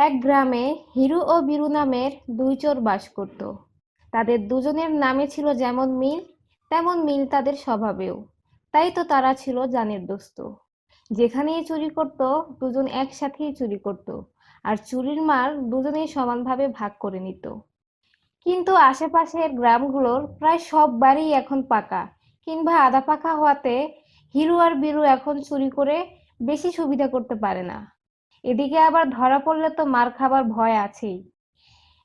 এক গ্রামে হিরু ও বীরু নামের দুই চোর বাস করত। তাদের দুজনের নামে ছিল যেমন মিল, তেমন মিল তাদের স্বভাবেও। তাই তো তারা ছিল জানের দোস্ত। যেখানেই চুরি করত, দুজন একসাথেই চুরি করত, আর চুরির মাল দুজনেই সমানভাবে ভাগ করে নিত। কিন্তু আশেপাশের গ্রামগুলোর প্রায় সব বাড়ি এখন পাকা কিংবা আধা পাকা হওয়াতে হিরু আর বীরু এখন চুরি করে বেশি সুবিধা করতে পারে না। এদিকে আবার ধরা পড়লে তো মার খাবার ভয় আছেই।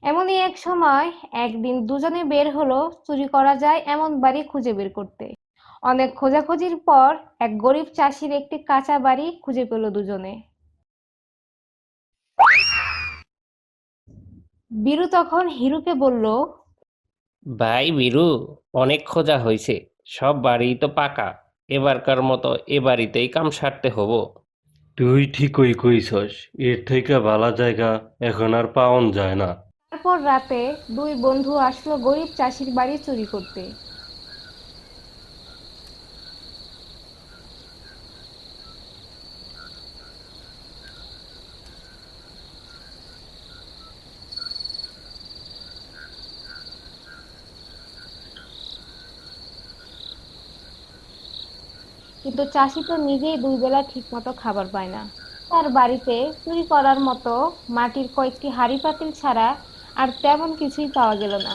এমনই এক সময় একদিন দুজনে বের হলো চুরি করা যায় এমন বাড়ি খুঁজে বের করতে। অনেক খোঁজাখুঁজির পর এক গরিব চাষির একটি কাঁচা বাড়ি খুঁজে পেল দুজনে। বীরু তখন হিরুকে বলল, ভাই বীরু, অনেক খোঁজা হয়েছে, সব বাড়ি তো পাকা, এবারকার মতো এ বাড়িতেই কাম সারতে হবো। তুই ঠিকই কইছস, এর থেকে ভালো জায়গা এখন আর পাওন যায় না। তারপর রাতে দুই বন্ধু আসলো গরিব চাষির বাড়ি চুরি করতে। কিন্তু চাষি তো নিজেই দুই বেলা ঠিক মতো খাবার পায় না। তার বাড়িতে চুরি করার মতো মাটির কয়েকটি হাঁড়ি পাতিল ছাড়া আর তেমন কিছুই পাওয়া গেল না।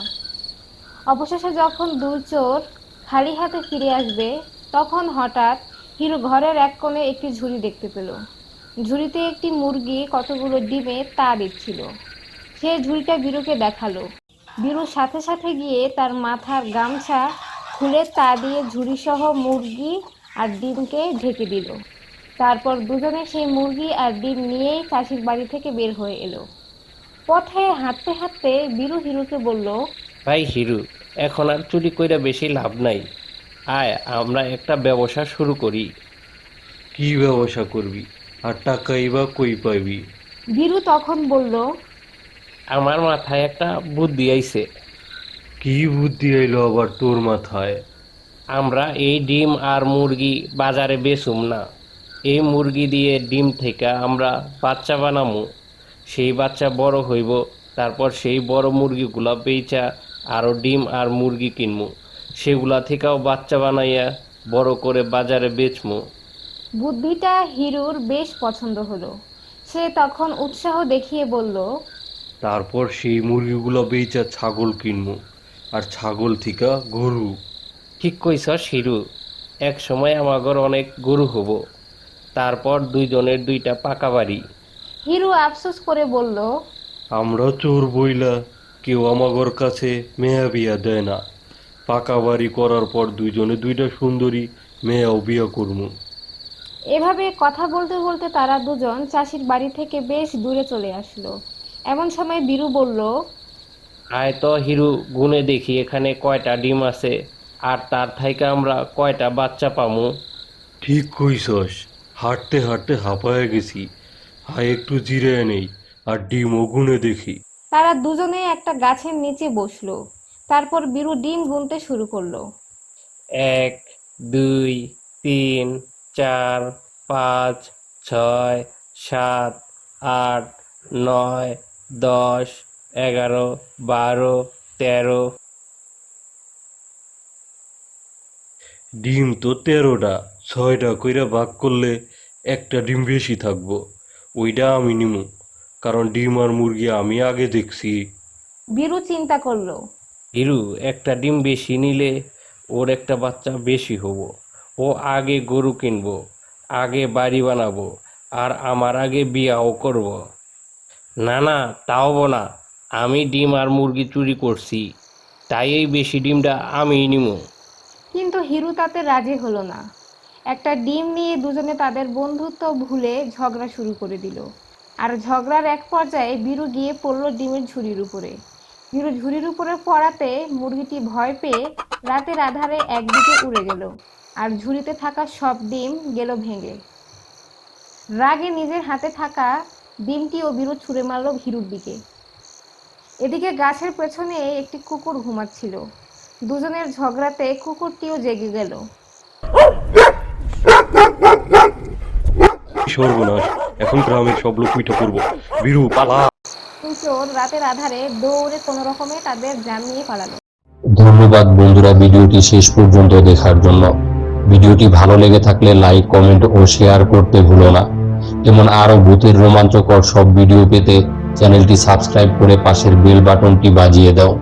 অবশেষে যখন দুই চোর খালি হাতে ফিরে আসবে, তখন হঠাৎ হিরু ঘরের এক কোণে একটি ঝুড়ি দেখতে পেল। ঝুড়িতে একটি মুরগি কতগুলো ডিমে তা দিচ্ছিল। সে ঝুড়িটা বীরুকে দেখালো। বীরু সাথে সাথে গিয়ে তার মাথার গামছা খুলে তা দিয়ে ঝুড়িসহ মুরগি আর ডিমকে ঢেকে দিল। তারপর দুজনে সেই মুরগি আর ডিম নিয়েই চাষির বাড়ি থেকে বের হয়ে এলো। পথে হাঁটতে হাঁটতে বীরু হিরুকে বলল, ভাই হিরু, এখন আর চুরি কইরা বেশি লাভ নাই, আয় আমরা একটা ব্যবসা শুরু করি। কি ব্যবসা করবি, আর টাকাই বা কই পাইবি? বীরু তখন বলল, আমার মাথায় একটা বুদ্ধি আইছে। কি বুদ্ধি এলো আবার তোর মাথায়? আমরা এই ডিম আর মুরগি বাজারে বেচুম না, এই মুরগি দিয়ে ডিম থেকে আমরা বাচ্চা বানামু, সেই বাচ্চা বড় হইব, তারপর সেই বড় মুরগিগুলা বেচা আরও ডিম আর মুরগি কিনমু, সেগুলা থেকেও বাচ্চা বানাইয়া বড় করে বাজারে বেচমু। বুদ্ধিটা হিরুর বেশ পছন্দ হলো। সে তখন উৎসাহ দেখিয়ে বলল, তারপর সেই মুরগিগুলো বেচা ছাগল কিনবো, আর ছাগল থিকা গরু। ঠিক কইছস হিরু, এক সময় আমাগর অনেক গরু হব, তারপর দুইজনের দুইটা পাকা বাড়ি। হিরু আফসোস করে বলল, আমরা চোর বইলা কেউ আমাগর কাছে মেয়া বিয়া দেয় না। পাকা বাড়ি করার পর দুইজনে দুইটা সুন্দরী মেয়াও বিয়া করবো। এভাবে কথা বলতে বলতে তারা দুজন চাষির বাড়ি থেকে বেশ দূরে চলে আসলো। এমন সময় বীরু বলল, আয় তো হিরু, গুনে দেখি এখানে কয়টা ডিম আছে, আর তার থেকে আমরা কয়টা বাচ্চা পামু। ঠিক কইছস, হাঁটতে হাঁটতে হাঁপায়া গেছি। হায় একটু জিরায় নেই, আর ডিমও গুনে দেখি। তারা দুজনেই একটা গাছের নিচে বসলো। তারপর বীরু ডিম গুনতে শুরু করলো। 1, 2, 3, 4, 5, 6, 7, 8, 9, 10, 11, 12, 13। ডিম তো 13টা, 6টা কইরা ভাগ করলে একটা ডিম বেশি থাকবো। ওইটা আমি নিমু, কারণ ডিম আর মুরগি আমি আগে দেখছি। বীরু চিন্তা করলো। হিরু, একটা ডিম বেশি নিলে ওর একটা বাচ্চা বেশি হবো, ও আগে গরু কিনবো, আগে বাড়ি বানাবো, আর আমার আগে বিয়াও করব। না না, তাও না, আমি ডিম আর মুরগি চুরি করছি, তাই এই বেশি ডিমটা আমিই নিমু। কিন্তু হিরু তাতে রাজি হলো না। একটা ডিম নিয়ে দুজনে তাদের বন্ধুত্ব ভুলে ঝগড়া শুরু করে দিল। আর ঝগড়ার এক পর্যায়ে বীরু গিয়ে পড়ল ডিমের ঝুড়ির উপরে। বীরু ঝুড়ির উপরে পড়াতে মুরগিটি ভয় পেয়ে রাতের আধারে একদিকে উড়ে গেল, আর ঝুড়িতে থাকা সব ডিম গেল ভেঙে। রাগে নিজের হাতে থাকা ডিমটিও বীরু ছুঁড়ে মারল হিরুর দিকে। এদিকে গাছের পেছনে একটি কুকুর ঘুমাচ্ছিল। দুজনের ঝগড়াতে কুকুরটিও জেগে গেল। সর্বনাশ, এখন গ্রামের সব লোক পিঠে পড়বো। বীরু পালা। দুই চোর রাতের আধারে দৌড়ে কোনো রকমে তাদের জান নিয়ে পালালো। ধন্যবাদ বন্ধুরা ভিডিওটি শেষ পর্যন্ত দেখার জন্য। ভিডিওটি ভালো লেগে থাকলে লাইক, কমেন্ট ও শেয়ার করতে ভুলো না। এমন আরো ভূতের রোমাঞ্চকর সব ভিডিও পেতে চ্যানেলটি সাবস্ক্রাইব করে পাশের বেল বাটনটি বাজিয়ে দাও।